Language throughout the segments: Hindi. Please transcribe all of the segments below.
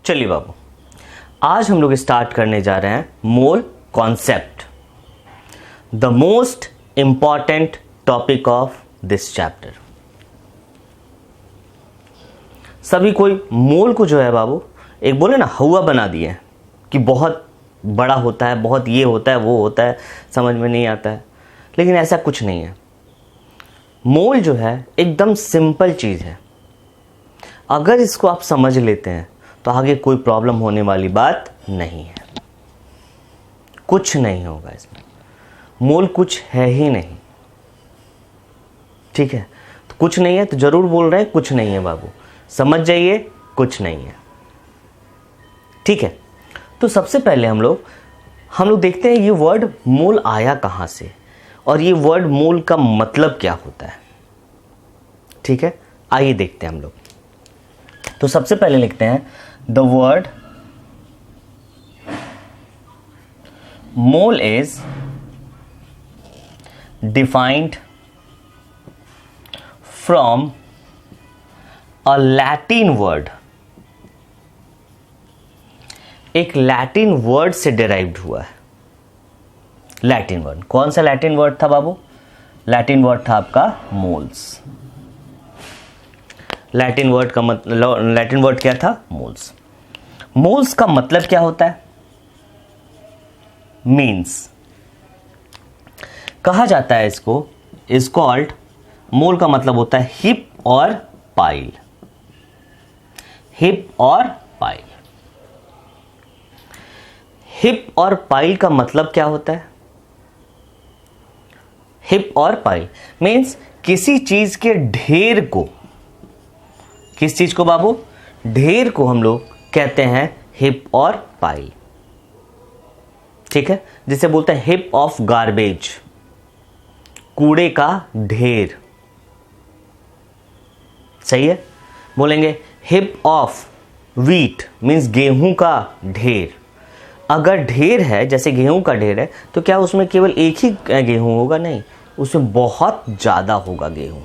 चलिए बाबू, आज हम लोग स्टार्ट करने जा रहे हैं mole concept, the most important topic of this chapter. सभी कोई मोल को जो है बाबू एक बोले ना हवा बना दिए हैं कि बहुत बड़ा होता है, बहुत ये होता है, वो होता है, समझ में नहीं आता है। लेकिन ऐसा कुछ नहीं है। मोल जो है एकदम सिंपल चीज़ है। अगर इसको आप समझ लेते हैं तो आगे कोई प्रॉब्लम होने वाली बात नहीं है, कुछ नहीं होगा इसमें। मोल कुछ है ही नहीं, ठीक है। तो कुछ नहीं है तो जरूर बोल रहे हैं कुछ नहीं है बाबू, समझ जाइए कुछ नहीं है, ठीक है। तो सबसे पहले हम लोग देखते हैं ये वर्ड मोल आया कहाँ से और ये वर्ड मोल का मतलब क्या होता है, ठीक है। आइए देखते हैं हम लोग। तो सबसे पहले लिखते हैं the word mole is defined from a Latin word. एक लैटिन वर्ड से डिराइव्ड हुआ है। लैटिन वर्ड, कौन सा लैटिन वर्ड था बाबू? लैटिन वर्ड था आपका मोल्स। लैटिन वर्ड क्या था? मोल्स। मोल्स का मतलब क्या होता है? मीन्स। कहा जाता है इसको इज कॉल्ड, मोल का मतलब होता है हिप और पाइल। हिप और पाइल। हिप और पाइल का मतलब क्या होता है? हिप और पाइल मीन्स किसी चीज के ढेर को, किस चीज को बाबू? ढेर को हम लोग कहते हैं हिप और पाइल, ठीक है। जिसे बोलते हैं हिप ऑफ गार्बेज, कूड़े का ढेर, सही है। बोलेंगे हिप ऑफ व्हीट मीन्स गेहूं का ढेर। अगर ढेर है, जैसे गेहूं का ढेर है, तो क्या उसमें केवल एक ही गेहूं होगा? नहीं, उसमें बहुत ज़्यादा होगा गेहूं।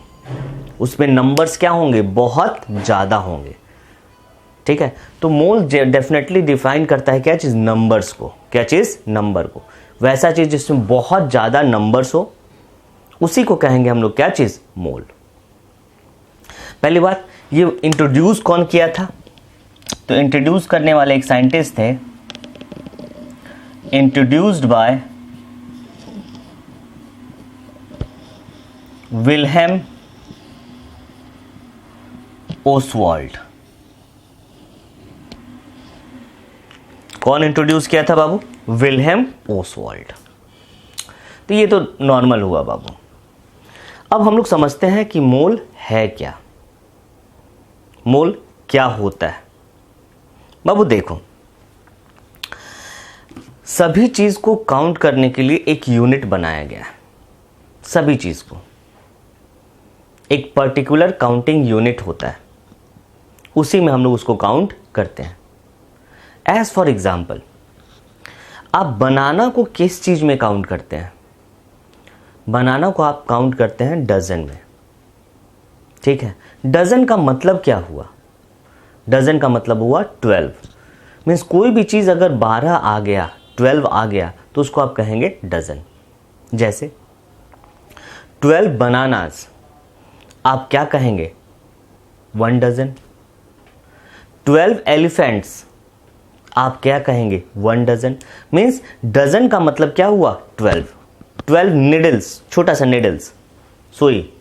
उसमें नंबर्स क्या होंगे? बहुत ज़्यादा होंगे, ठीक है। तो मोल डेफिनेटली डिफाइन करता है क्या चीज़? नंबर्स को। क्या चीज़? नंबर को। वैसा चीज़ जिसमें बहुत ज़्यादा नंबर्स हो उसी को कहेंगे हम लोग क्या चीज़? मोल। पहली बात, ये इंट्रोड्यूस कौन किया था? तो इंट्रोड्यूस करने वाले एक साइंटिस्ट थे, इंट्रोड्यूस्ड बाय विल्हेम ओसवाल्ड। कौन इंट्रोड्यूस किया था बाबू? Wilhelm Oswald. तो ये तो नॉर्मल हुआ बाबू। अब हम लोग समझते हैं कि मोल है क्या, मोल क्या होता है। बाबू देखो, सभी चीज को काउंट करने के लिए एक यूनिट बनाया गया है। सभी चीज को एक पर्टिकुलर काउंटिंग यूनिट होता है, उसी में हम लोग उसको काउंट करते हैं। एज फॉर एग्जाम्पल, आप बनाना को किस चीज में काउंट करते हैं? बनाना को आप काउंट करते हैं डजन में, ठीक है। डजन का मतलब क्या हुआ? डजन का मतलब हुआ 12। मीन्स कोई भी चीज अगर 12 आ गया, 12 आ गया, तो उसको आप कहेंगे डजन। जैसे 12 बनानास, आप क्या कहेंगे? 1 डजन। 12 एलिफेंट्स, आप क्या कहेंगे? 1 डजन। मीन्स डजन का मतलब क्या हुआ? 12। 12 निडल्स, छोटा सा निडल्स, सुई,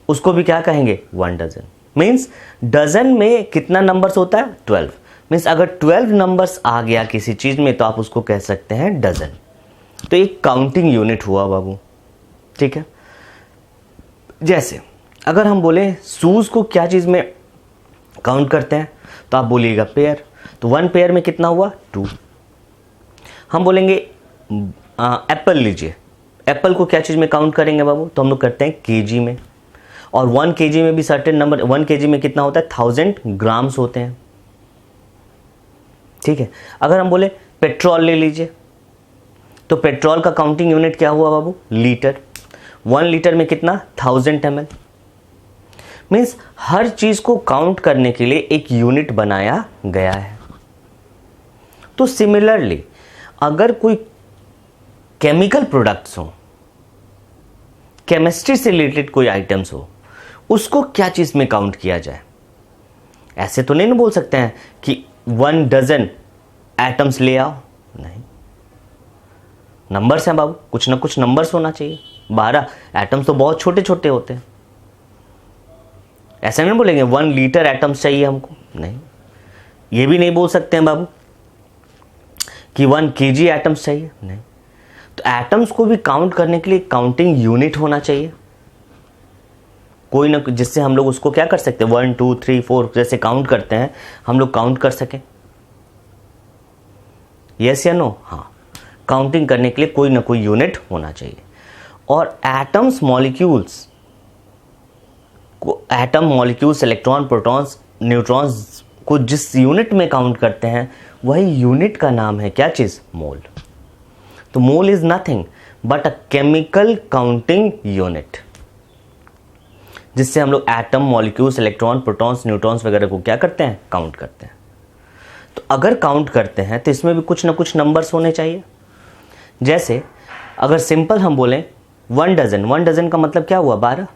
उसको भी क्या कहेंगे? 1 डजन। मीन्स डजन में कितना नंबर्स होता है? 12। मीन्स अगर 12 नंबर्स आ गया किसी चीज में तो आप उसको कह सकते हैं डजन। तो एक काउंटिंग यूनिट हुआ बाबू, ठीक है। जैसे अगर हम बोले शूज को क्या चीज में काउंट करते हैं, तो आप बोलिएगा पेयर। तो 1 पेयर में कितना हुआ? 2। हम बोलेंगे एप्पल लीजिए, एप्पल को क्या चीज में काउंट करेंगे बाबू? तो हम लोग करते हैं केजी में। और 1 केजी में भी सर्टेन नंबर, 1 केजी में कितना होता है? 1000 ग्राम्स होते हैं, ठीक है। अगर हम बोले पेट्रोल ले लीजिए, तो पेट्रोल का काउंटिंग यूनिट क्या हुआ बाबू? लीटर। 1 लीटर में कितना? 1000 ml। मीन्स हर चीज को काउंट करने के लिए एक यूनिट बनाया गया है। तो सिमिलरली अगर कोई केमिकल प्रोडक्ट्स हो, केमिस्ट्री से रिलेटेड कोई आइटम्स हो, उसको क्या चीज में काउंट किया जाए? ऐसे तो नहीं बोल सकते हैं कि 1 डजन एटम्स ले आओ, नहीं, नंबर्स हैं बाबू, कुछ ना कुछ नंबर्स होना चाहिए। 12 एटम्स तो बहुत छोटे छोटे होते हैं, ऐसा नहीं बोलेंगे 1 लीटर एटम्स चाहिए हमको, नहीं। ये भी नहीं बोल सकते हैं बाबू कि 1 केजी एटम्स चाहिए, नहीं। तो एटम्स को भी काउंट करने के लिए काउंटिंग यूनिट होना चाहिए कोई ना, जिससे हम लोग उसको क्या कर सकते हैं, 1 2 3 4 जैसे काउंट करते हैं हम लोग काउंट कर सकें। यस या नो? हाँ, काउंटिंग करने के लिए कोई ना कोई यूनिट होना चाहिए। और एटम्स मॉलिक्यूल्स को, atom molecules electron protons neutrons को जिस यूनिट में काउंट करते हैं वही यूनिट का नाम है क्या चीज? मोल। तो mole is nothing but a chemical counting unit, जिससे हम लोग atom molecules electron protons neutrons वगैरह को क्या करते हैं? काउंट करते हैं। तो अगर काउंट करते हैं तो इसमें भी कुछ ना कुछ नंबर्स होने चाहिए। जैसे अगर सिंपल हम बोलें 1 डजन, 1 डजन का मतलब क्या हुआ? 12।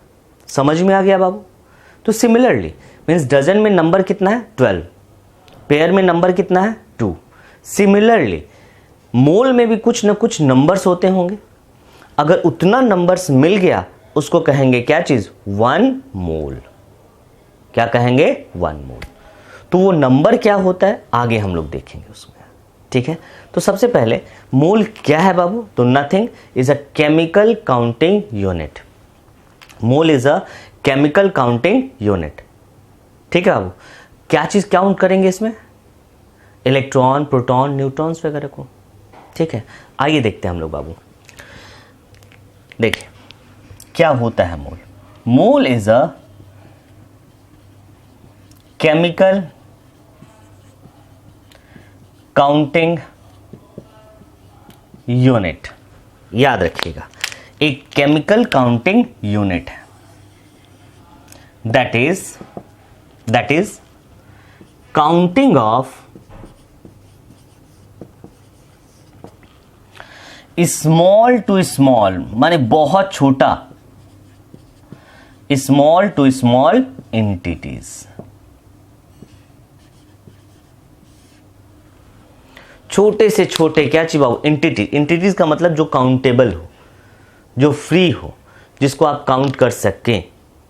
समझ में आ गया बाबू? तो सिमिलरली मीन्स डजन में नंबर कितना है? 12। पेयर में नंबर कितना है? 2। सिमिलरली मोल में भी कुछ ना कुछ नंबर्स होते होंगे। अगर उतना नंबर्स मिल गया उसको कहेंगे क्या चीज? 1 मोल। क्या कहेंगे? 1 मोल। तो वो नंबर क्या होता है आगे हम लोग देखेंगे उसमें, ठीक है। तो सबसे पहले मोल क्या है बाबू? तो nothing is a chemical counting unit. Mole is a chemical counting unit, ठीक है बाबू। क्या चीज काउंट करेंगे इसमें? इलेक्ट्रॉन प्रोटॉन न्यूट्रॉन्स वगैरह को, ठीक है। आइए देखते हैं हम लोग बाबू। देखिए क्या होता है mole. Mole is a chemical counting unit. याद रखिएगा, एक केमिकल काउंटिंग यूनिट है। That is counting of small to small, माने बहुत छोटा, स्मॉल टू स्मॉल एंटिटीज। छोटे से छोटे क्या चाहिए बाबू? एंटिटीज। एंटिटीज का मतलब जो काउंटेबल हो, जो फ्री हो, जिसको आप काउंट कर सकें,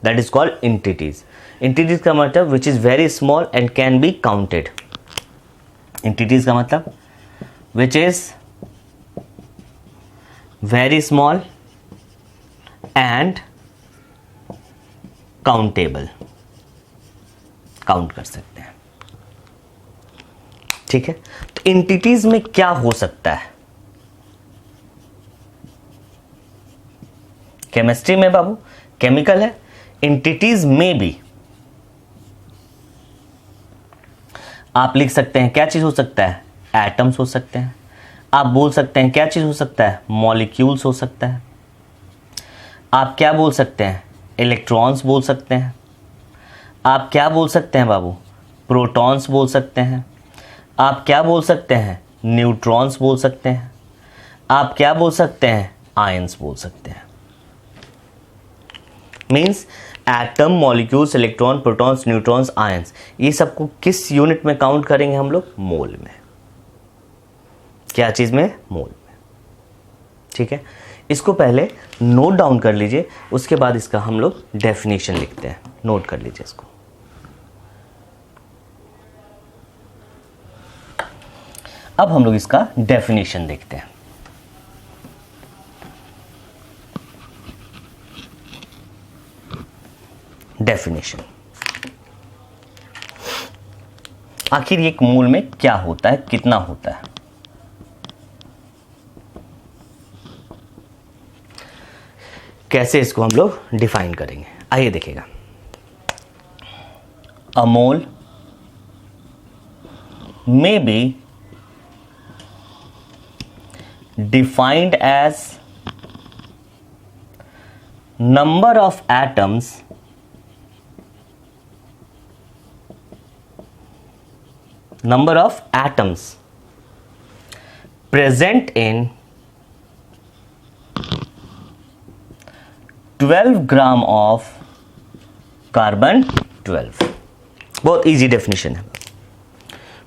that is called entities. Entities का मतलब which is very small and can be counted. Entities का मतलब which is very small and countable, count कर सकते हैं, ठीक है। तो एंटिटीज में क्या हो सकता है? केमिस्ट्री में बाबू केमिकल है, एंटिटीज में भी आप लिख सकते हैं क्या चीज हो सकता है? एटम्स हो सकते हैं। आप बोल सकते हैं क्या चीज हो सकता है? मॉलिक्यूल्स हो सकता है। आप क्या बोल सकते हैं? इलेक्ट्रॉन्स बोल सकते हैं। आप क्या बोल सकते हैं बाबू? प्रोटॉन्स बोल सकते हैं। आप क्या बोल सकते हैं? न्यूट्रॉन्स बोल सकते हैं। आप क्या बोल सकते हैं? आयंस बोल सकते हैं। Means atom molecules electron protons neutrons ions, ये सबको किस यूनिट में काउंट करेंगे हम लोग? मोल में। क्या चीज में? मोल में, ठीक है। इसको पहले नोट डाउन कर लीजिए, उसके बाद इसका हम लोग डेफिनेशन लिखते हैं। नोट कर लीजिए इसको। अब हम लोग इसका डेफिनेशन देखते हैं। डेफिनेशन, आखिर एक मोल में क्या होता है, कितना होता है? कैसे इसको हम लोग डिफाइन करेंगे, आइए देखिएगा। अ मोल may be defined as number of atoms present in 12 gram of carbon 12। बहुत इजी डेफिनेशन है।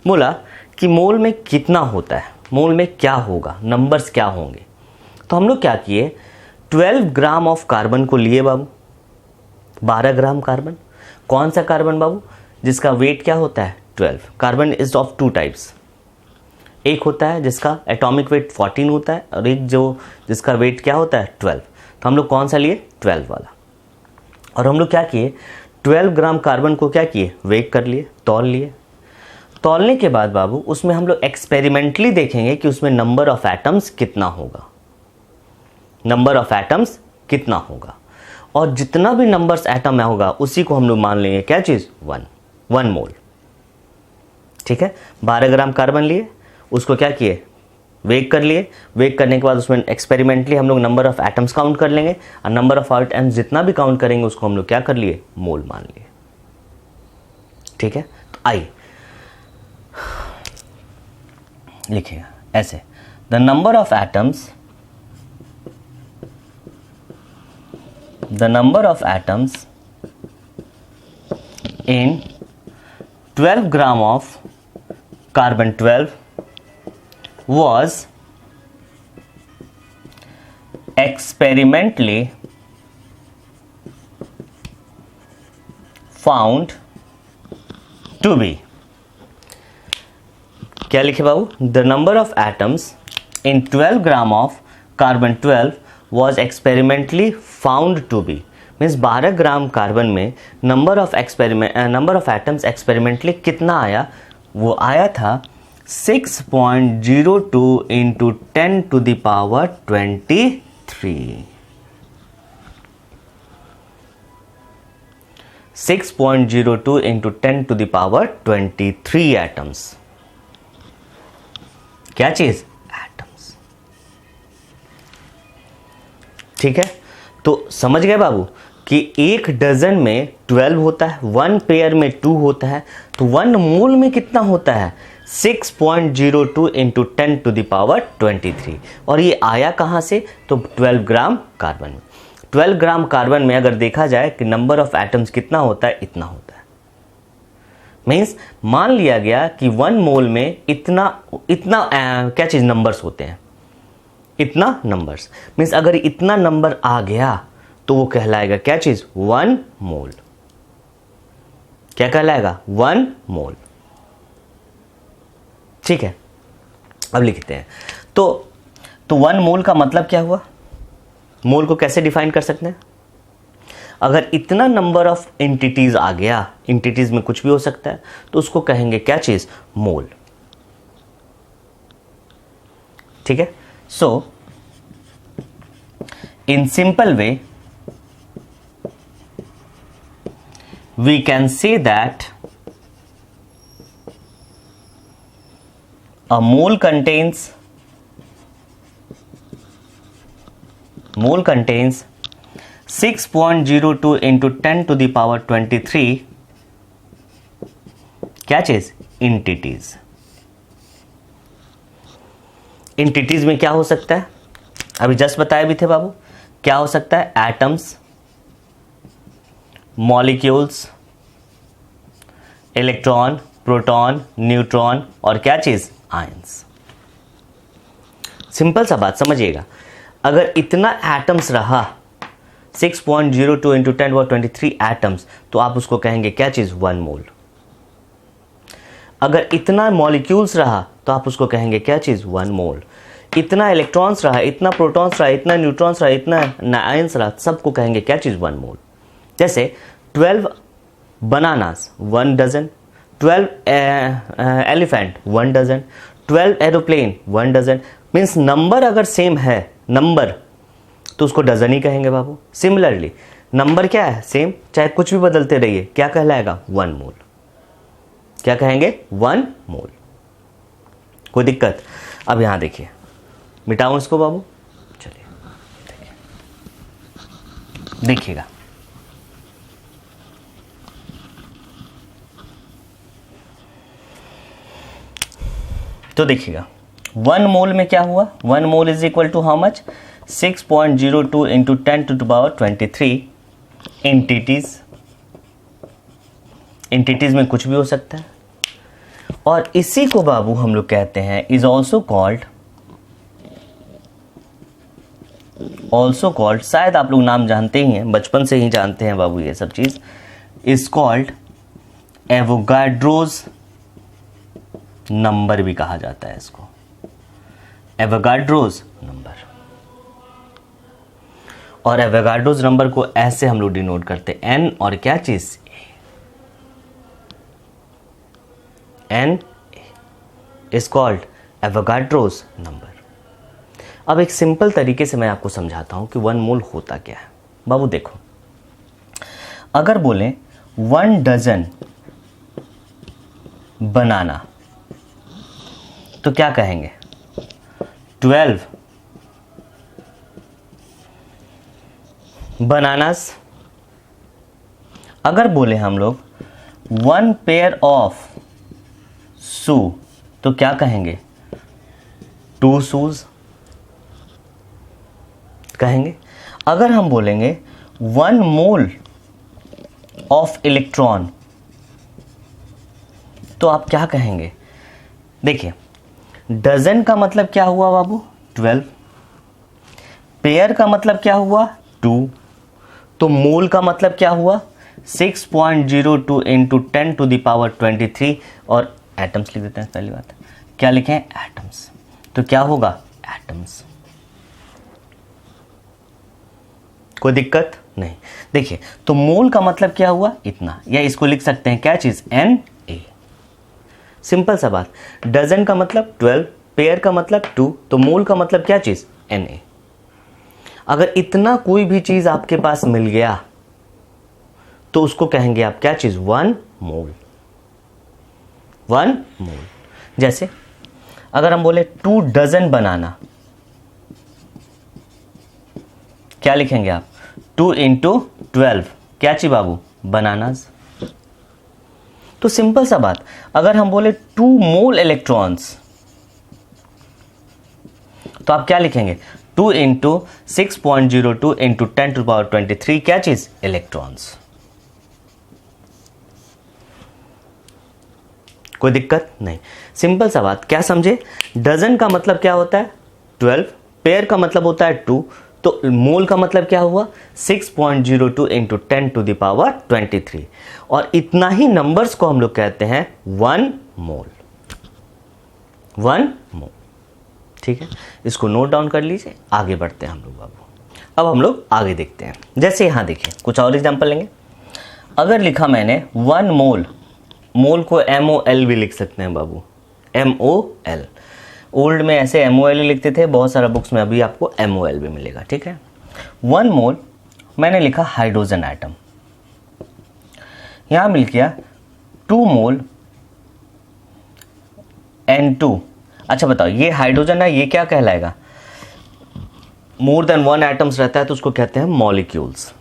बोला कि मोल में कितना होता है, मोल में क्या होगा, नंबर्स क्या होंगे। तो हम लोग क्या किए, 12 ग्राम ऑफ कार्बन को लिए बाबू, 12 ग्राम कार्बन। कौन सा कार्बन बाबू, जिसका वेट क्या होता है 12। Carbon is of two types, एक होता है जिसका एटॉमिक वेट 14 होता है और एक जिसका वेट क्या होता है 12। तो हम लोग कौन सा लिए, 12 वाला। और हम लोग क्या किए, 12 ग्राम कार्बन को क्या किए, वेट कर लिए, तौल लिए। तौलने के बाद बाबू उसमें हम लोग एक्सपेरिमेंटली देखेंगे कि उसमें नंबर ऑफ एटम्स कितना होगा, नंबर ऑफ एटम्स कितना होगा। और जितना भी नंबर्स एटम में होगा उसी को हम लोग मान लेंगे क्या चीज़, 1 मोल। ठीक है, 12 ग्राम कार्बन लिए, उसको क्या किए, वेट कर लिए। वेट करने के बाद उसमें एक्सपेरिमेंटली हम लोग नंबर ऑफ एटम्स काउंट कर लेंगे और नंबर ऑफ एटम्स जितना भी काउंट करेंगे उसको हम लोग क्या कर लिए, मोल मान लिए। ठीक है, तो आइए लिखिएगा ऐसे, the number of atoms, the number of atoms in 12 gram of carbon 12 was experimentally found to be, क्या लिखे बाबू, the number of atoms in 12 gram of carbon 12 was experimentally found to be, means 12 gram carbon में नंबर ऑफ एटम्स एक्सपेरिमेंटली कितना आया, वो आया था 6.02 into 10 to the power 23। 6.02 into 10 to the power 23 atoms. क्या चीज, एटम्स। ठीक है, तो समझ गए बाबू कि एक डजन में 12 होता है, 1 पेयर में 2 होता है, तो 1 मोल में कितना होता है, 6.02 इंटू 10 टू द पावर 23। और ये आया कहाँ से, तो 12 ग्राम कार्बन में। 12 ग्राम कार्बन में अगर देखा जाए कि नंबर ऑफ एटम्स कितना होता है, इतना होता है। मीन्स मान लिया गया कि 1 मोल में इतना क्या चीज़, नंबर्स होते हैं, इतना नंबर्स। मीन्स अगर इतना नंबर आ गया तो वो कहलाएगा क्या चीज, 1 मोल। क्या कहलाएगा, 1 मोल। ठीक है, अब लिखते हैं। तो 1 मोल का मतलब क्या हुआ, मोल को कैसे डिफाइन कर सकते हैं, अगर इतना नंबर ऑफ एंटिटीज आ गया, एंटिटीज में कुछ भी हो सकता है, तो उसको कहेंगे क्या चीज, मोल। ठीक है, so in simple way we can say that a mole contains 6.02 into 10 to the power 23 क्या चीज, एंटिटीज। एंटिटीज में क्या हो सकता है, अभी जस्ट बताए भी थे बाबू, क्या हो सकता है, atoms, molecules, electron, proton, neutron और क्या चीज, आयंस। सिंपल सा बात समझिएगा, अगर इतना एटम्स रहा 6.02 इंटू 10 व 23 एटम्स, तो आप उसको कहेंगे क्या चीज, 1 मोल। अगर इतना मॉलिक्यूल्स रहा तो आप उसको कहेंगे क्या चीज, 1 मोल। इतना इलेक्ट्रॉन्स रहा, इतना प्रोटॉन्स रहा, इतना न्यूट्रॉन्स रहा, इतना आयंस रहा, सबको कहेंगे क्या चीज, 1 मोल। जैसे 12 bananas 1 dozen, 12 elephant 1 dozen, 12 aeroplane 1 dozen. Means number अगर सेम है, नंबर, तो उसको डजन ही कहेंगे बाबू। सिमिलरली नंबर क्या है, सेम, चाहे कुछ भी बदलते रहिए, क्या कहलाएगा, 1 मोल। क्या कहेंगे, 1 मोल। कोई दिक्कत, अब यहां देखिए, मिटाऊं इसको बाबू, चलिए देखिएगा। तो देखिएगा, 1 मोल में क्या हुआ, 1 mole is equal to how much, 6.02 into 10⁻23 entities में कुछ भी हो सकता है। और इसी को बाबू हम लोग कहते हैं इज ऑल्सो कॉल्ड, शायद आप लोग नाम जानते ही हैं, बचपन से ही जानते हैं बाबू ये सब चीज, इज कॉल्ड एवोगाड्रोज नंबर भी कहा जाता है इसको, एवोगाड्रोज नंबर। और एवोगाड्रोज नंबर को ऐसे हम लोग डिनोट करते हैं, एन और क्या चीज, N is called Avogadro's number. अब एक सिंपल तरीके से मैं आपको समझाता हूं कि 1 मोल होता क्या है। बाबू देखो, अगर बोले 1 डजन बनाना तो क्या कहेंगे, 12 बनानास। अगर बोले हम लोग 1 पेयर ऑफ शू तो क्या कहेंगे, 2 शूज कहेंगे। अगर हम बोलेंगे 1 मोल ऑफ इलेक्ट्रॉन तो आप क्या कहेंगे, देखिए डजन का मतलब क्या हुआ बाबू, 12, पेयर का मतलब क्या हुआ, 2, तो मोल का मतलब क्या हुआ, 6.02 इंटू 10⁻23, और एटम्स लिख देते हैं, पहली बात क्या लिखें, एटम्स, तो क्या होगा, एटम्स। कोई दिक्कत नहीं। देखिए तो मोल का मतलब क्या हुआ, इतना, या इसको लिख सकते हैं क्या चीज, एन ए, सिंपल सा बात। डजन का मतलब 12, पेयर का मतलब 2, तो मोल का मतलब क्या चीज, एन ए। अगर इतना कोई भी चीज आपके पास मिल गया तो उसको कहेंगे आप क्या चीज, 1 मोल, 1 मोल। जैसे अगर हम बोले 2 डजन बनाना, क्या लिखेंगे आप, 2 इंटू 12 क्या चीज बाबू, बनानास। तो सिंपल सा बात, अगर हम बोले 2 मोल इलेक्ट्रॉन्स तो आप क्या लिखेंगे, 2 इंटू 6.02 इंटू 10⁻23 क्या चीज, इलेक्ट्रॉन्स। कोई दिक्कत नहीं, सिंपल सा बात, क्या समझे, डजन का मतलब क्या होता है, 12, पेयर का मतलब होता है 2, तो मोल का मतलब क्या हुआ, 6.02 इंटू 10⁻23, और इतना ही नंबर्स को हम लोग कहते हैं 1 मोल, 1 मोल। ठीक है, इसको नोट डाउन कर लीजिए, आगे बढ़ते हैं हम लोग बाबू। अब हम लोग आगे देखते हैं, जैसे यहां देखिए कुछ और एग्जांपल लेंगे। अगर लिखा मैंने 1 मोल, मोल को MOL भी लिख सकते हैं बाबू, MOL, ओल्ड में ऐसे MOL ही लिखते थे, बहुत सारा बुक्स में अभी आपको MOL भी मिलेगा। ठीक है, 1 मोल मैंने लिखा हाइड्रोजन एटम, यहां मिल गया 2 मोल N2। अच्छा बताओ, ये हाइड्रोजन है, ये क्या कहलाएगा, मोर देन 1 एटम्स रहता है तो उसको कहते हैं मॉलिक्यूल्स।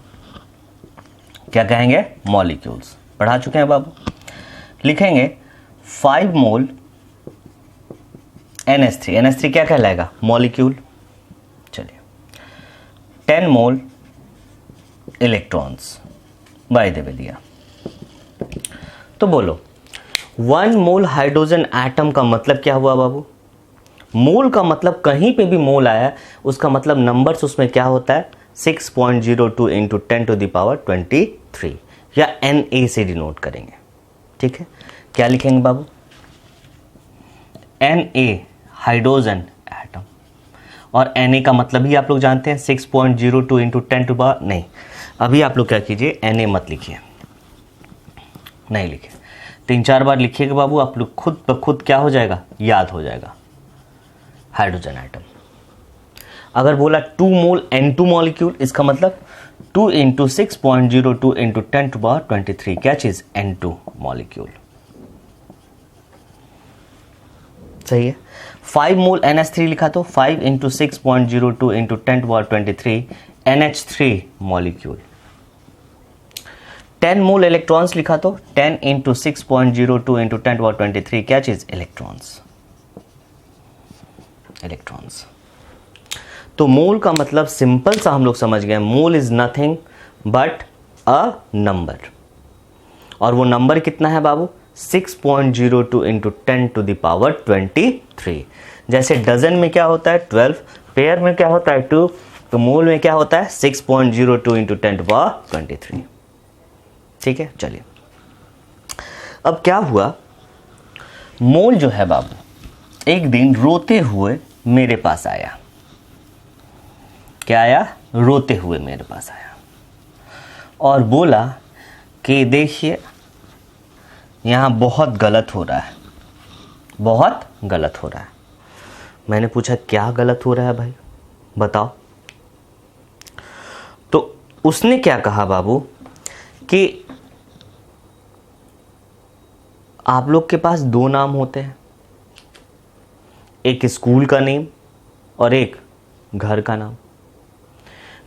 क्या कहेंगे, मॉलिक्यूल्स, पढ़ा चुके हैं बाबू। लिखेंगे 5 मोल NH3, NH3 क्या कहलाएगा, मॉलिक्यूल। चलिए 10 मोल इलेक्ट्रॉन्स, बाय द वे दिया। तो बोलो 1 मोल हाइड्रोजन एटम का मतलब क्या हुआ बाबू, मोल का मतलब कहीं पे भी मोल आया उसका मतलब नंबर्स उसमें क्या होता है, 6.02 इंटू 10⁻23, या Na से डिनोट करेंगे। ठीक है, क्या लिखेंगे बाबू, Na हाइड्रोजन एटम, और Na का मतलब ही आप लोग जानते हैं 6.02 इंटू 10⁻, नहीं अभी आप लोग क्या कीजिए, Na मत लिखिए, नहीं लिखे, 3-4 बार लिखिएगा बाबू, आप लोग खुद ब खुद क्या हो जाएगा, याद हो जाएगा, हाइड्रोजन एटम। अगर बोला 2 मोल N2 मॉलिक्यूल, इसका मतलब 2 इंटू 6.02 इंटू 10⁻23 क्या चीज, N2 मॉलिक्यूल। सही है। 5 मोल NH3 लिखा तो 5 इंटू 6.02 इंटू 10⁻23 NH3 मॉलिक्यूल। 10 मोल इलेक्ट्रॉन्स लिखा तो 10 इंटू 6.02 इंटू 10⁻23 क्या चीज, इलेक्ट्रॉन्स। इलेक्ट्रॉन्स। तो मोल का मतलब सिंपल सा हम लोग समझ गए, mole is nothing but a number. और वो नंबर कितना है बाबू? 6.02 इंटू 10⁻23। जैसे डजन में क्या होता है 12, पेयर में क्या होता है 2, तो मोल में क्या होता है 6.02 इंटू 10⁻23। ठीक है, चलिए अब क्या हुआ, मोल जो है बाबू एक दिन रोते हुए मेरे पास आया। क्या आया? रोते हुए मेरे पास आया और बोला कि देखिए यहाँ बहुत गलत हो रहा है, बहुत गलत हो रहा है। मैंने पूछा क्या गलत हो रहा है भाई, बताओ। तो उसने क्या कहा बाबू कि आप लोग के पास दो नाम होते हैं, एक स्कूल का नेम और एक घर का नाम,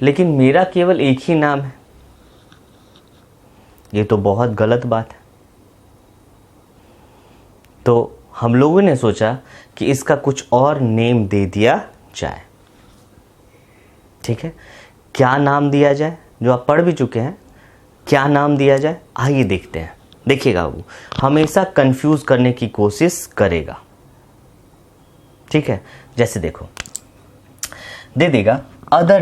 लेकिन मेरा केवल एक ही नाम है। ये तो बहुत गलत बात है। तो हम लोगों ने सोचा कि इसका कुछ और नेम दे दिया जाए। ठीक है, क्या नाम दिया जाए? जो आप पढ़ भी चुके हैं, क्या नाम दिया जाए आइए देखते हैं। देखिएगा वो हमेशा कंफ्यूज करने की कोशिश करेगा। ठीक है, जैसे देखो दे देगा अदर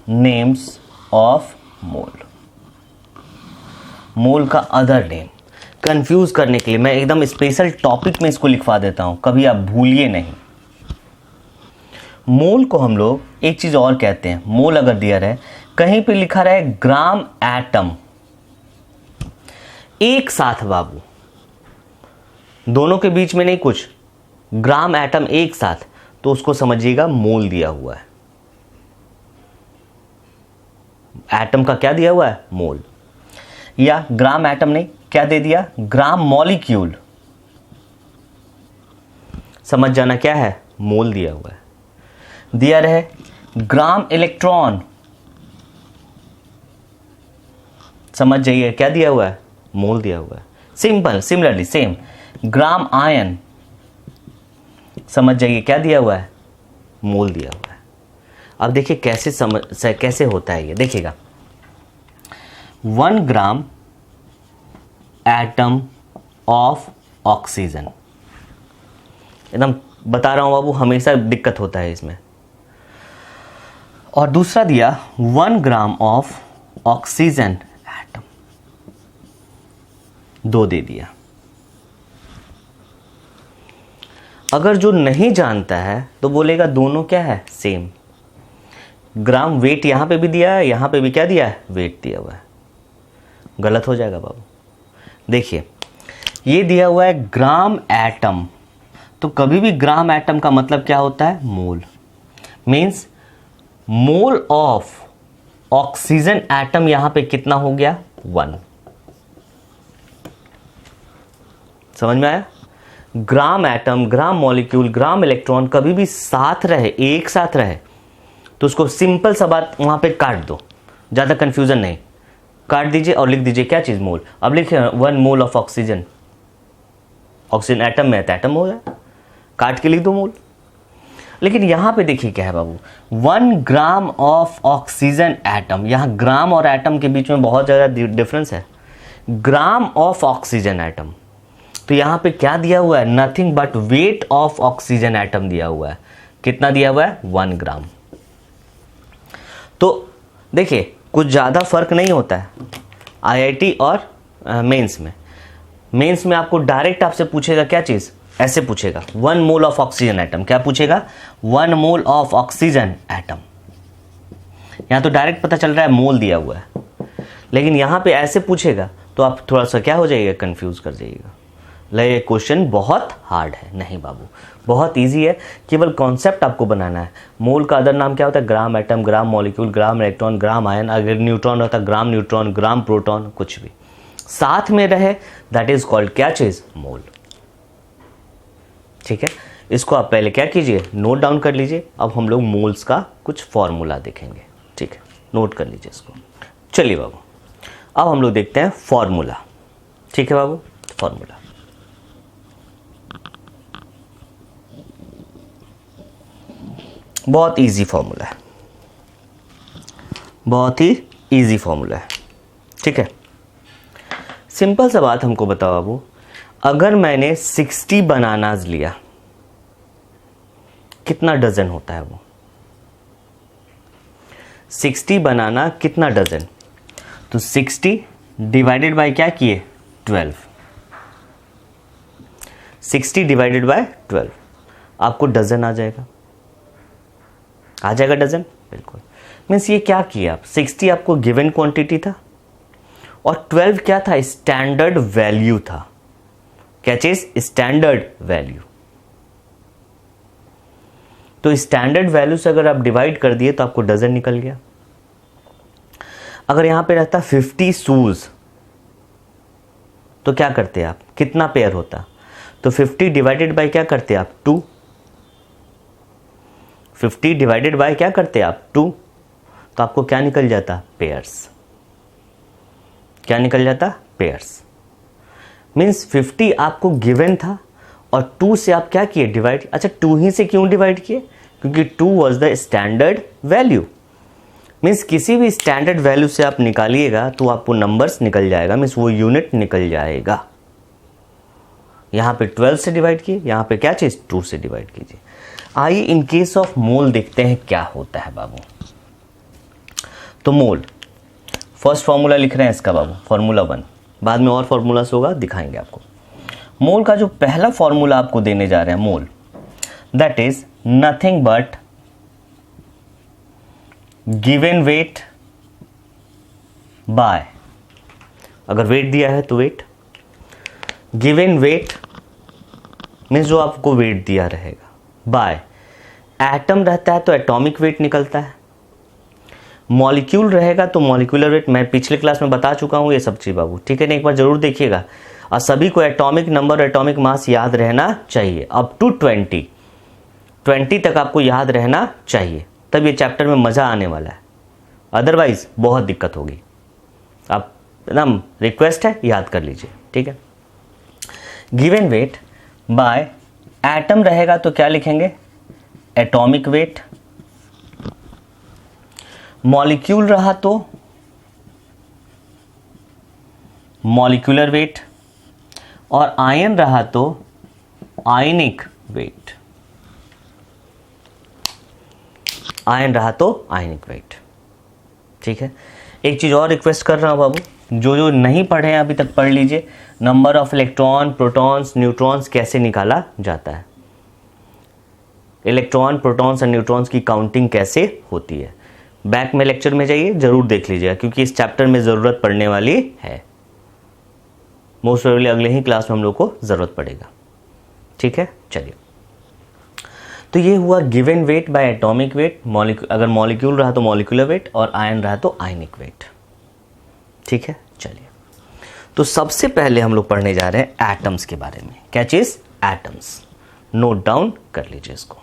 नेम्स ऑफ मोल। मोल का अदर नेम कंफ्यूज करने के लिए मैं एकदम स्पेशल टॉपिक में इसको लिखवा देता हूं, कभी आप भूलिए नहीं। मोल को हम लोग एक चीज और कहते हैं, मोल अगर दिया रहे कहीं पे लिखा रहे ग्राम एटम, एक साथ बाबू, दोनों के बीच में नहीं कुछ, ग्राम एटम एक साथ, तो उसको समझिएगा मोल दिया हुआ है। एटम का क्या दिया हुआ है? मोल। या ग्राम एटम नहीं, क्या दे दिया? Gram molecule. समझ जाना क्या है? मोल दिया हुआ है। दिया रहे ग्राम इलेक्ट्रॉन, समझ जाइए क्या दिया हुआ है? मोल दिया हुआ है। सिमिलरली सेम ग्राम आयन, समझ जाइए क्या दिया हुआ है? मोल दिया हुआ है। अब देखिए कैसे होता है ये, देखिएगा 1 ग्राम एटम ऑफ ऑक्सीजन, एकदम बता रहा हूं बाबू, हमेशा दिक्कत होता है इसमें। और दूसरा दिया 1 ग्राम ऑफ ऑक्सीजन एटम, 2 दे दिया। अगर जो नहीं जानता है तो बोलेगा दोनों क्या है? सेम। ग्राम वेट यहां पे भी दिया है, यहां पे भी क्या दिया है? वेट दिया हुआ है, गलत हो जाएगा बाबू। देखिए ये दिया हुआ है ग्राम एटम, तो कभी भी ग्राम एटम का मतलब क्या होता है? Mole. Means mole of oxygen atom यहां पे कितना हो गया? 1। समझ में आया? Gram atom, gram molecule, gram electron कभी भी साथ रहे, एक साथ रहे, तो उसको सिंपल सा बात वहां पे काट दो, ज्यादा कंफ्यूजन नहीं, काट दीजिए और लिख दीजिए क्या चीज? मोल। अब लिखिए 1 मोल ऑफ ऑक्सीजन, ऑक्सीजन एटम में है तो एटम हो गया, काट के लिख दो मोल। लेकिन यहां पे देखिए क्या है बाबू, 1 ग्राम ऑफ ऑक्सीजन एटम, यहां ग्राम और एटम के बीच में बहुत ज्यादा डिफरेंस है। ग्राम ऑफ ऑक्सीजन एटम, तो यहां पे क्या दिया हुआ है? Nothing but weight of oxygen atom दिया हुआ है। कितना दिया हुआ है? 1 ग्राम। तो देखिए कुछ ज़्यादा फर्क नहीं होता है आईआईटी और मेंस में। मेंस में आपको डायरेक्ट आपसे पूछेगा क्या चीज़? ऐसे पूछेगा 1 मोल ऑफ ऑक्सीजन एटम, क्या पूछेगा? 1 मोल ऑफ ऑक्सीजन एटम। यहाँ तो डायरेक्ट पता चल रहा है मोल दिया हुआ है, लेकिन यहाँ पे ऐसे पूछेगा तो आप थोड़ा सा क्या हो जाइएगा? कंफ्यूज कर जाइएगा, ये क्वेश्चन बहुत हार्ड है। नहीं बाबू, बहुत इजी है, केवल कॉन्सेप्ट आपको बनाना है। मोल का अदर नाम क्या होता है? ग्राम atom, gram molecule, gram electron, ग्राम आयन, अगर न्यूट्रॉन होता है ग्राम न्यूट्रॉन, ग्राम प्रोटॉन, कुछ भी साथ में रहे दैट इज कॉल्ड क्या चीज? मोल। ठीक है, इसको आप पहले क्या कीजिए? नोट डाउन कर लीजिए। अब हम लोग मोल्स का कुछ फॉर्मूला देखेंगे। ठीक है, नोट कर लीजिए इसको। चलिए बाबू, अब हम लोग देखते हैं फॉर्मूला। ठीक है बाबू, फॉर्मूला बहुत इजी फॉर्मूला है, बहुत ही इजी फॉर्मूला है, ठीक है। सिंपल सा बात हमको बताओ बाबू, अगर मैंने 60 बनानाज लिया, कितना डजन होता है वो? 60 बनाना कितना डजन? तो 60 डिवाइडेड बाय क्या किए? 12। 60 डिवाइडेड बाय 12 आपको डजन आ जाएगा, आ जाएगा डजन, बिल्कुल। मीन्स ये क्या किया आप, 60 आपको गिवन क्वांटिटी था और 12 क्या था? स्टैंडर्ड वैल्यू था। क्या चीज? Standard value. तो स्टैंडर्ड वैल्यू से अगर आप डिवाइड कर दिए तो आपको डजन निकल गया। अगर यहां पे रहता 50 शूज तो क्या करते आप, कितना पेयर होता? तो 50 डिवाइडेड बाय क्या करते आप? 2। 50 डिवाइडेड बाय क्या करते आप? 2। तो आपको क्या निकल जाता? पेयर्स। क्या निकल जाता? पेयर्स। मीन्स 50 आपको गिवन था और 2 से आप क्या किए? डिवाइड। अच्छा, 2 ही से क्यों डिवाइड किए? क्योंकि 2 was the standard value. Means किसी भी स्टैंडर्ड वैल्यू से आप निकालिएगा तो आपको नंबर्स निकल जाएगा, मीन्स वो यूनिट निकल जाएगा। यहां पे 12 से डिवाइड किए, यहां पे क्या चीज? 2 से डिवाइड कीजिए। आइए इन केस ऑफ मोल देखते हैं क्या होता है बाबू। तो मोल, फर्स्ट फॉर्मूला लिख रहे हैं इसका बाबू, फॉर्मूला 1। बाद में और फॉर्मूला से होगा, दिखाएंगे आपको। मोल का जो पहला फॉर्मूला आपको देने जा रहे हैं, mole, that is nothing but given weight by, अगर वेट दिया है तो वेट, गिवन वेट मीन्स जो आपको वेट दिया रहेगा, बाय एटम रहता है तो एटॉमिक वेट निकलता है, मॉलिक्यूल रहेगा तो मॉलिक्यूलर वेट। मैं पिछले क्लास में बता चुका हूं ये सब चीज बाबू, ठीक है ना, एक बार जरूर देखिएगा। और सभी को एटॉमिक नंबर, एटॉमिक मास याद रहना चाहिए, अप टू 20 तक आपको याद रहना चाहिए, तब ये चैप्टर में मजा आने वाला है, अदरवाइज बहुत दिक्कत होगी। आप एकदम रिक्वेस्ट है, याद कर लीजिए, ठीक है। गिवन वेट बाय एटम रहेगा तो क्या लिखेंगे? Atomic weight. मॉलिक्यूल रहा तो मॉलिक्यूलर वेट, और आयन रहा तो आयनिक वेट। आयन रहा तो आयनिक वेट, ठीक है। एक चीज और रिक्वेस्ट कर रहा हूं बाबू, जो नहीं पढ़े हैं अभी तक पढ़ लीजिए। Number of electron, protons, neutrons कैसे निकाला जाता है, इलेक्ट्रॉन, प्रोटॉन्स और न्यूट्रॉन्स की काउंटिंग कैसे होती है, बैक में लेक्चर में जाइए, जरूर देख लीजिएगा, क्योंकि इस चैप्टर में जरूरत पड़ने वाली है। मोस्ट प्रोबेबली अगले ही क्लास में हम लोग को जरूरत पड़ेगा, ठीक है। चलिए, तो ये हुआ given weight bye atomic weight, अगर मॉलिक्यूल रहा तो मॉलिक्यूलर वेट और आयन रहा तो आयनिक वेट, ठीक है। चलिए, तो सबसे पहले हम लोग पढ़ने जा रहे हैं एटम्स के बारे में। क्या चीज? एटम्स। नोट डाउन कर लीजिए, इसको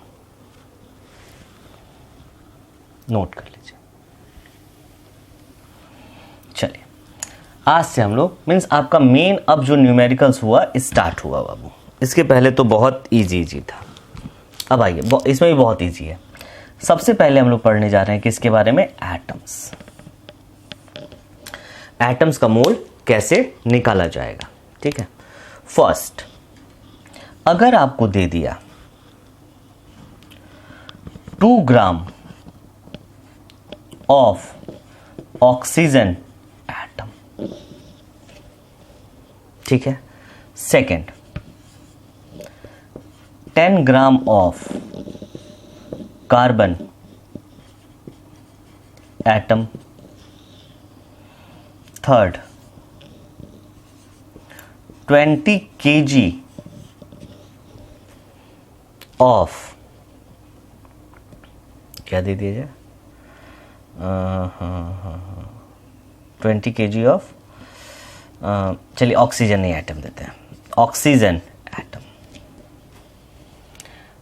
नोट कर लीजिए। चलिए, आज से हम लोग मीन्स आपका मेन अब जो न्यूमेरिकल्स हुआ स्टार्ट हुआ बाबू। इसके पहले तो बहुत इजी था, अब आइए इसमें भी बहुत इजी है। सबसे पहले हम लोग पढ़ने जा रहे हैं किसके बारे में? एटम्स। एटम्स का मोल कैसे निकाला जाएगा, ठीक है। फर्स्ट, अगर आपको दे दिया 2 ग्राम ऑफ ऑक्सीजन एटम, ठीक है। Second, 10 gram of carbon atom. Third, 20 kg of, क्या दे दिया जाए, 20 kg ऑफ, चलिए ऑक्सीजन नहीं एटम देते हैं, ऑक्सीजन एटम।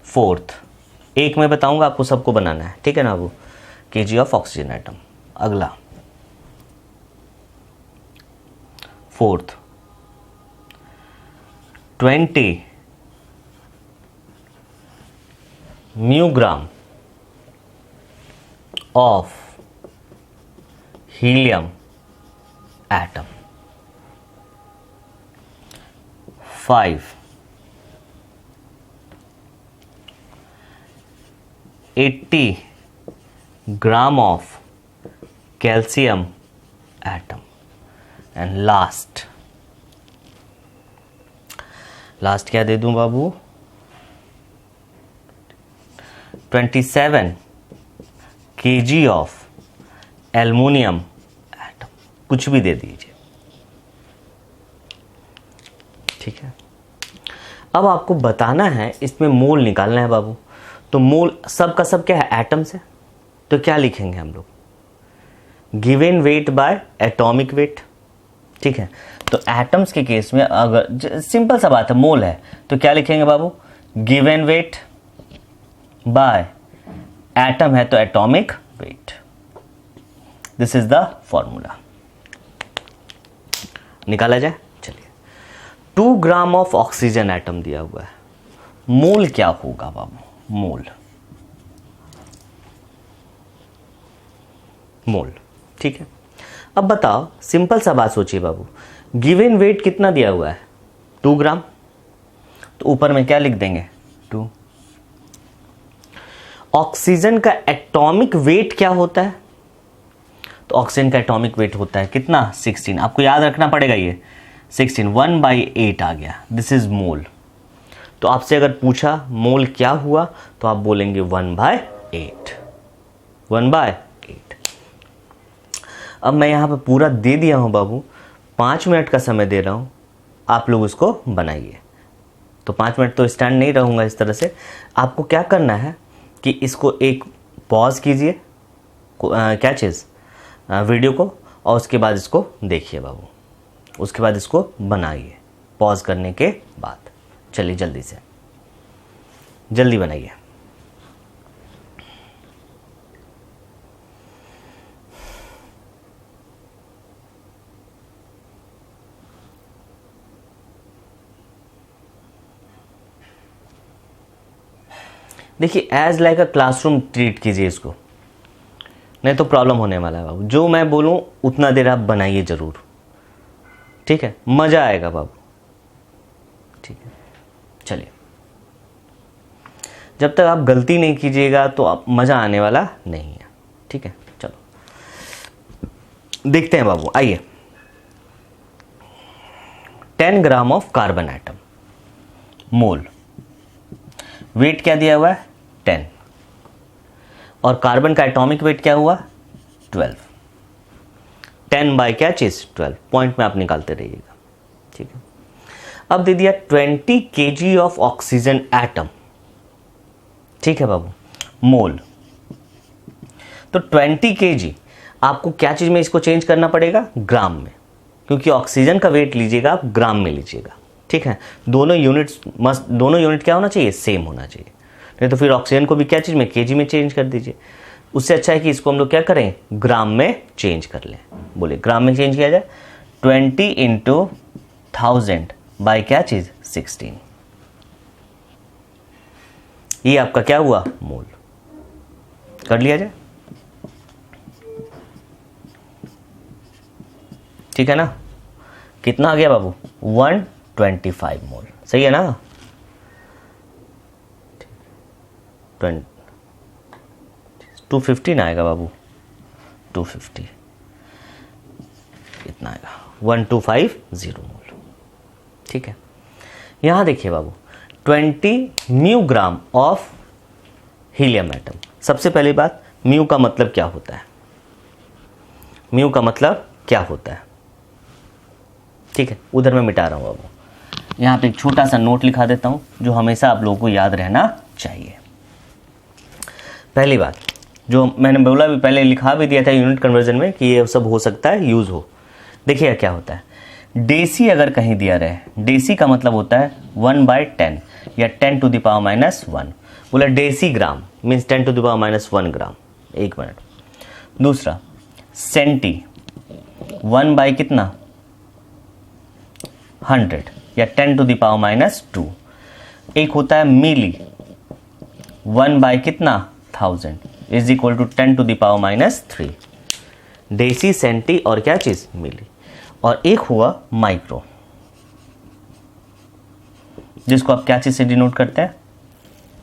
फोर्थ, एक मैं बताऊंगा आपको, सबको बनाना है, ठीक है ना वो, kg ऑफ ऑक्सीजन एटम। अगला fourth, 20 म्यूग्राम of helium atom. 5 80 gram of calcium atom. And last क्या दे दूं बाबू? 27 kg of एल्युमिनियम एटम. कुछ भी दे दीजिए. ठीक है. अब आपको बताना है, इसमें मोल निकालना है बाबू. तो मोल सब का सब क्या है? एटम्स है. तो क्या लिखेंगे हम लोग? Given weight bye atomic weight. ठीक है. तो एटम्स के केस में अगर सिंपल सा बात है, मोल है, तो क्या लिखेंगे बाबू? गिवन वेट बाय एटम है तो atomic weight. This is the formula. निकाला जाए. चलिए. 2 ग्राम ऑफ ऑक्सीजन एटम दिया हुआ है. मोल क्या होगा बाबू? मोल. ठीक है. अब बताओ, सिंपल सा बात सोचिए बाबू. गिवन वेट कितना दिया हुआ है? 2 ग्राम. तो ऊपर में क्या लिख देंगे? 2. ऑक्सीजन का एटॉमिक वेट क्या होता है? तो ऑक्सीजन का एटॉमिक वेट होता है कितना? 16. आपको याद रखना पड़ेगा ये 16. 1/8 आ गया. This is mole. तो आपसे अगर पूछा मोल क्या हुआ, तो आप बोलेंगे 1/8. 1/8. अब मैं यहां पे पूरा दे दिया हूं बाबू. 5 मिनट का समय दे रहा हूं, आप लोग उसको बनाइए. तो 5 मिनट तो स्टैंड नहीं रहूंगा इस तरह से. आपको क्या करना है कि इसको एक पॉज कीजिए, क्या चीज़, वीडियो को, और उसके बाद इसको देखिए बाबू. उसके बाद इसको बनाइए पॉज करने के बाद. चलिए जल्दी से, जल्दी बनाइए. देखिए, as like a classroom treat कीजिए इसको, नहीं तो प्रॉब्लम होने वाला है बाबू. जो मैं बोलूं उतना देर आप बनाइए जरूर. ठीक है. मजा आएगा बाबू. ठीक है. चलिए. जब तक आप गलती नहीं कीजिएगा तो आप मजा आने वाला नहीं है. ठीक है. चलो देखते हैं बाबू. आइए. 10 gram of carbon atom. Mole. Weight क्या दिया हुआ है? 10. और कार्बन का एटॉमिक वेट क्या हुआ? 12. 10 बाय क्या चीज? 12. पॉइंट में आप निकालते रहिएगा. ठीक है. अब दे दिया 20 kg ऑफ ऑक्सीजन एटम. ठीक है बाबू. मोल. तो 20 kg आपको क्या चीज में इसको चेंज करना पड़ेगा? ग्राम में, क्योंकि ऑक्सीजन का वेट लीजिएगा आप ग्राम में लीजिएगा. ठीक है. दोनों यूनिट क्या होना चाहिए? सेम होना चाहिए. नहीं तो फिर ऑक्सीजन को भी क्या चीज में? केजी में चेंज कर दीजिए. उससे अच्छा है कि इसको हम लोग क्या करें? ग्राम में चेंज कर लें. बोले ग्राम में चेंज किया जाए. 20 × 1000 बाय क्या चीज? 16. ये आपका क्या हुआ? मोल. कर लिया जाए. ठीक है ना. कितना आ गया बाबू? 125 मोल. सही है ना. 215 आएगा बाबू. 250 कितना आएगा? 1250 मोल. ठीक है. यहां देखिए बाबू, 20 mu gram of helium atom. सबसे पहली बात, म्यू का मतलब क्या होता है? म्यू का मतलब क्या होता है? ठीक है. उधर मैं मिटा रहा हूं बाबू. यहां पे एक छोटा सा नोट लिखा देता हूं जो हमेशा आप लोगों को याद रहना चाहिए. पहली बात, जो मैंने बोला भी, पहले लिखा भी दिया था यूनिट कन्वर्जन में कि ये सब हो सकता है यूज हो. देखिए क्या होता है. डेसी अगर कहीं दिया रहे, डेसी का मतलब होता है 1/10 या 10⁻⁻1. बोला डेसी ग्राम मीन्स 10⁻⁻1 ग्राम. एक मिनट. दूसरा सेंटी 1 बाई कितना? 100 या 10⁻⁻2. एक होता है मिली 1 बाई कितना? 1000 is equal to 10⁻³ deci, centi और क्या चीज़ मिली। और एक हुआ माइक्रो, जिसको आप क्या चीज़ से डिनोट करते हैं,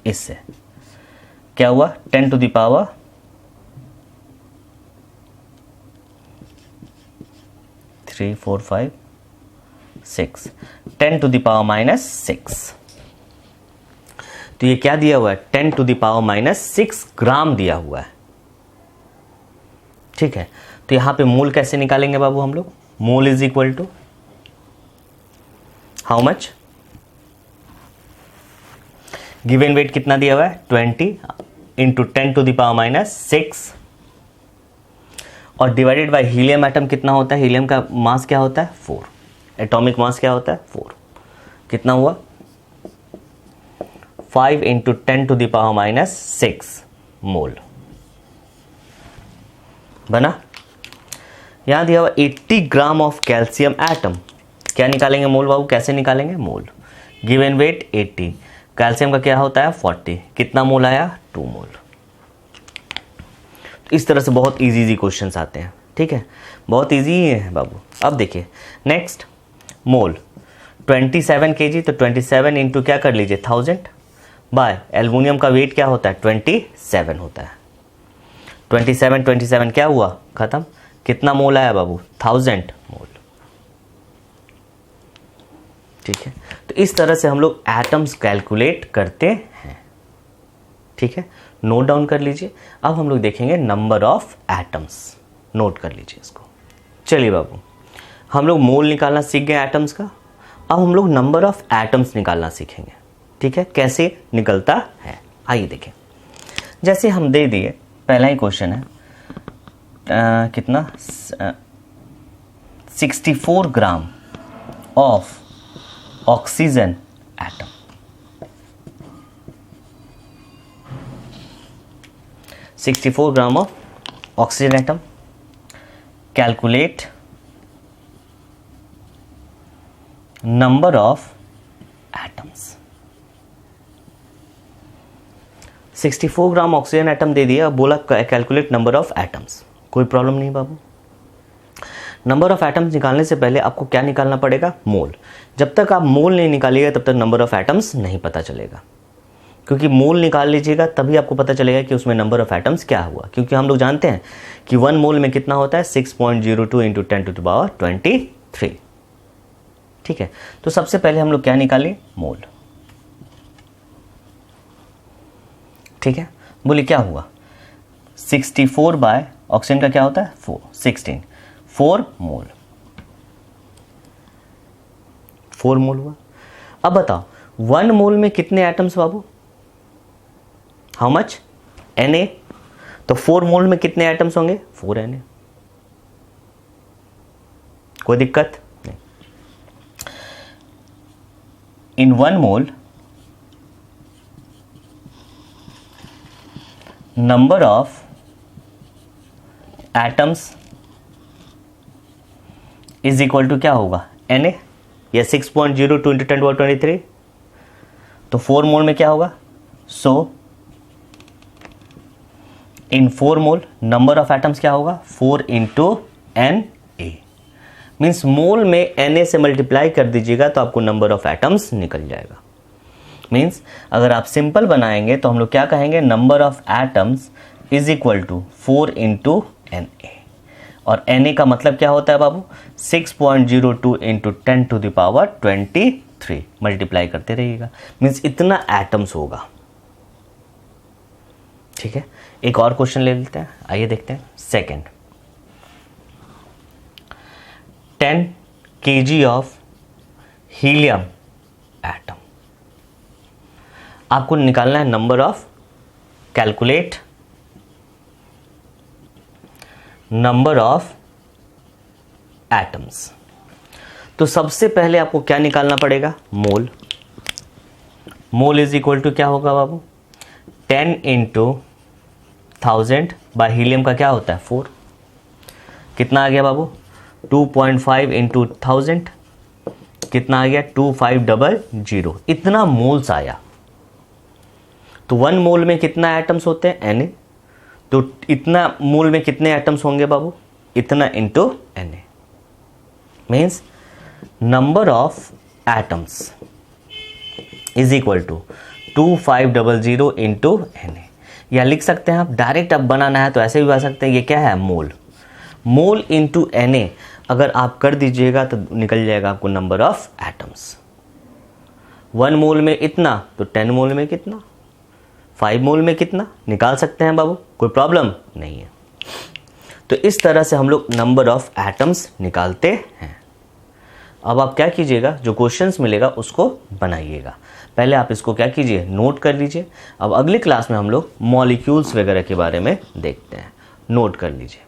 इससे। क्या हुआ 10⁻³ 3 4 5 6 10⁻⁻⁶। तो ये क्या दिया हुआ है, 10⁻⁻⁶ ग्राम दिया हुआ है। ठीक है, तो यहां पे मोल कैसे निकालेंगे बाबू हम लोग, mole is equal to how much, given weight कितना दिया हुआ है 20 इंटू 10⁻⁻⁶, और डिवाइडेड बाय हीलियम एटम कितना होता है, हीलियम का मास क्या होता है 4, एटॉमिक मास क्या होता है 4, कितना हुआ 5 इंटू 10⁻⁻⁶ मोल बना। यहां दिया हुआ 80 ग्राम ऑफ कैल्शियम एटम, क्या निकालेंगे मोल बाबू, कैसे निकालेंगे मोल, गिवन वेट 80, कैल्शियम का क्या होता है 40, कितना मोल आया 2 मोल। इस तरह से बहुत इजी इजी क्वेश्चंस आते हैं। ठीक है, बहुत इजी ही है बाबू। अब देखिए नेक्स्ट, मोल 27 kg, तो 27 इंटू क्या कर लीजिए 1000 बाय एल्युमिनियम का वेट क्या होता है 27 होता है, 27 क्या हुआ खत्म, कितना मोल आया बाबू 1000 मोल। ठीक है, तो इस तरह से हम लोग एटम्स कैलकुलेट करते हैं। ठीक है, नोट डाउन कर लीजिए। अब हम लोग देखेंगे नंबर ऑफ एटम्स, नोट कर लीजिए इसको। चलिए बाबू, हम लोग मोल निकालना सीख गए एटम्स का, अब हम लोग नंबर ऑफ एटम्स निकालना सीखेंगे। ठीक है, कैसे निकलता है आइए देखें। जैसे हम दे दिए, पहला ही क्वेश्चन है कितना 64 gram of oxygen atom, 64 gram of oxygen atom, calculate number of atoms. 64 gram oxygen atom दे दिया, बोला कैलकुलेट नंबर ऑफ एटम्स। कोई प्रॉब्लम नहीं बाबू। नंबर ऑफ एटम्स निकालने से पहले आपको क्या निकालना पड़ेगा, मोल। जब तक आप मोल नहीं निकालिएगा तब तक नंबर ऑफ एटम्स नहीं पता चलेगा, क्योंकि मोल निकाल लीजिएगा तभी आपको पता चलेगा कि उसमें नंबर ऑफ एटम्स क्या हुआ। क्योंकि हम लोग जानते हैं कि 1 मोल में कितना होता है 6.02 इंटू 10⁻23। ठीक है, तो सबसे पहले हम लोग क्या निकालें, मोल। ठीक है, बोलिए क्या हुआ 64 बाय ऑक्सीजन का क्या होता है 4 मोल, 4 मोल हुआ। अब बताओ 1 मोल में कितने atoms Babu, how much Na, तो 4 मोल में कितने एटम्स होंगे 4 Na। कोई दिक्कत नहीं। In 1 mole number of atoms is equal to क्या होगा Na, या 6.02 इंटू 10⁻23, तो 4 मोल में क्या होगा, सो इन 4 मोल नंबर ऑफ एटम्स क्या होगा 4 इंटू Na, मीन्स मोल में Na से मल्टीप्लाई कर दीजिएगा तो आपको नंबर ऑफ एटम्स निकल जाएगा। मीन्स अगर आप सिंपल बनाएंगे तो हम लोग क्या कहेंगे, number of atoms is equal to 4 into Na, और Na का मतलब क्या होता है बाबू 6.02 इंटू 10⁻23, मल्टीप्लाई करते रहिएगा, मीन्स इतना एटम्स होगा। ठीक है, एक और क्वेश्चन ले लेते हैं, आइए देखते हैं। Second, 10 kg of helium atom, आपको निकालना है number of, calculate number of atoms. तो सबसे पहले आपको क्या निकालना पड़ेगा, मोल। मोल इज इक्वल टू क्या होगा बाबू 10 इंटू 1000 बाय हीलियम का क्या होता है 4, कितना आ गया बाबू 2.5 इंटू 1000, कितना आ गया 2500, इतना मोल्स आया। तो 1 मोल में कितना एटम्स होते हैं Na, तो इतना मोल में कितने एटम्स होंगे बाबू, इतना into Na means number of atoms is equal to 2500 into Na। या लिख सकते हैं आप डायरेक्ट, अब बनाना है तो ऐसे भी बना सकते हैं, ये क्या है मोल, मोल इंटू Na अगर आप कर दीजिएगा तो निकल जाएगा आपको नंबर ऑफ एटम्स। 1 मोल में इतना तो 10 मोल में कितना, 5 मोल में कितना निकाल सकते हैं बाबू, कोई प्रॉब्लम नहीं है। तो इस तरह से हम लोग नंबर ऑफ एटम्स निकालते हैं। अब आप क्या कीजिएगा, जो क्वेश्चंस मिलेगा उसको बनाइएगा। पहले आप इसको क्या कीजिए, नोट कर लीजिए। अब अगली क्लास में हम लोग मॉलिक्यूल्स वगैरह के बारे में देखते हैं, नोट कर लीजिए।